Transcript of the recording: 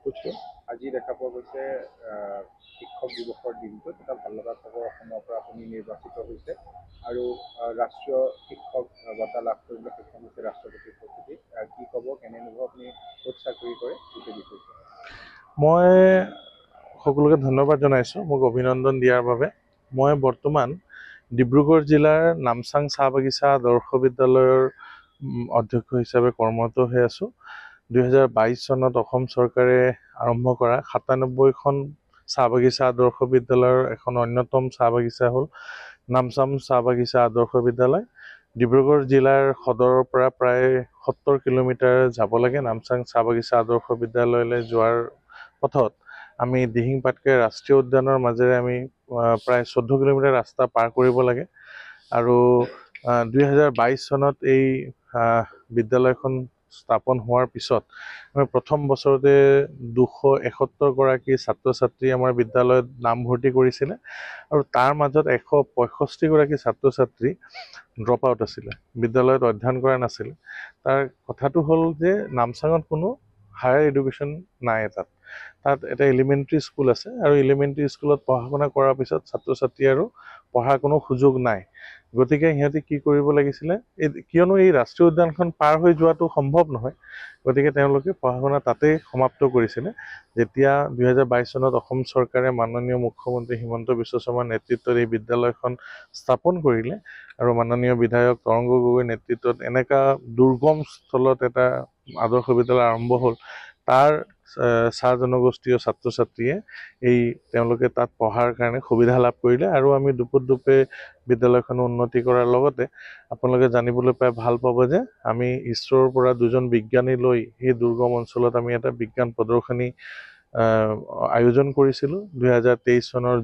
কৈছোঁ আজি দেখা পোৱা গৈছে শিক্ষক দিৱসৰ দিনটোত এটা ভাল লগা খবৰ অসমৰ পৰা আপুনি নিৰ্বাচিত হৈছে আৰু ৰাষ্ট্ৰীয় শিক্ষক বঁটা লাভ কৰিবলৈ সক্ষম হৈছে ৰাষ্ট্ৰপতিৰ প্ৰস্তুতি কি ক'ব কেনে অনুভৱ আপুনি ক'ত চাকৰি কৰে গোটেই বিষয়টো মই সকলোকে ধন্যবাদ জনাইছোঁ মোক অভিনন্দন দিয়াৰ বাবে। মই বৰ্তমান ডিব্ৰুগড় জিলাৰ নামচাং চাহ বাগিচা আদৰ্শ বিদ্যালয়ৰ অধ্যক্ষ হিচাপে কৰ্মৰত হৈ আছোঁ। 2022 চনত অসম চৰকাৰে আৰম্ভ কৰা 97খন চাহ বাগিচা আদৰ্শ বিদ্যালয়ৰ এখন অন্যতম চাহ বাগিচা হ'ল নামচাং চাহ বাগিচা আদৰ্শ বিদ্যালয়। ডিব্ৰুগড় জিলাৰ সদৰৰ পৰা প্ৰায় 70 কিলোমিটাৰ যাব লাগে নামচাং চাহ বাগিচা আদৰ্শ বিদ্যালয়লৈ যোৱাৰ পথত আমি দিহিং পাটকাই ৰাষ্ট্ৰীয় উদ্যানৰ মাজেৰে আমি প্ৰায় 14 কিলোমিটাৰ ৰাস্তা পাৰ কৰিব লাগে আৰু 2022 চনত এই বিদ্যালয়খন স্থাপন হোৱাৰ পিছত আমি প্ৰথম বছৰতে 271 গৰাকী ছাত্ৰ ছাত্ৰী আমাৰ বিদ্যালয়ত নামভৰ্তি কৰিছিলে আৰু তাৰ মাজত 165 গৰাকী ছাত্ৰ ছাত্ৰী ড্ৰপ আউট আছিলে, বিদ্যালয়ত অধ্যয়ন কৰা নাছিলে। তাৰ কথাটো হ'ল যে নামচাঙত কোনো হায়াৰ এডুকেশ্যন নাই, তাত এটা এলিমেণ্টাৰী স্কুল আছে আৰু এলিমেণ্টাৰী স্কুলত পঢ়া শুনা কৰাৰ পিছত ছাত্ৰ ছাত্ৰী আৰু পঢ়াৰ কোনো সুযোগ নাই। গতিকে সিহঁতে কি কৰিব লাগিছিলে, কিয়নো এই ৰাষ্ট্ৰীয় উদ্যানখন পাৰ হৈ যোৱাটো সম্ভৱ নহয়, গতিকে তেওঁলোকে পঢ়া শুনা তাতেই সমাপ্ত কৰিছিলে। যেতিয়া 2022 চনত অসম চৰকাৰে মাননীয় মুখ্যমন্ত্ৰী হিমন্ত বিশ্ব শৰ্মাৰ নেতৃত্বত এই বিদ্যালয়খন স্থাপন কৰিলে আৰু মাননীয় বিধায়ক তৰংগ গগৈৰ নেতৃত্বত এনেকুৱা দুৰ্গম স্থলত এটা আদৰ্শ বিদ্যালয় আৰম্ভ হ'ল, তাৰ চাহ জনগোষ্ঠীয় ছাত্ৰ ছাত্ৰীয়ে তেওঁলোকে তাত পঢ়াৰ কাৰণে সুবিধা লাভ কৰিলে আৰু আমি দুপে বিদ্যালয়খন উন্নতি কৰাৰ লগতে আপোনালোকে জানিবলৈ পাই ভাল পাব যে আমি ইছৰোৰ পৰা 2জন বিজ্ঞানী লৈ এই দুৰ্গম অঞ্চলত আমি এটা বিজ্ঞান প্ৰদৰ্শনী আয়োজন কৰিছিলোঁ 2023 চনৰ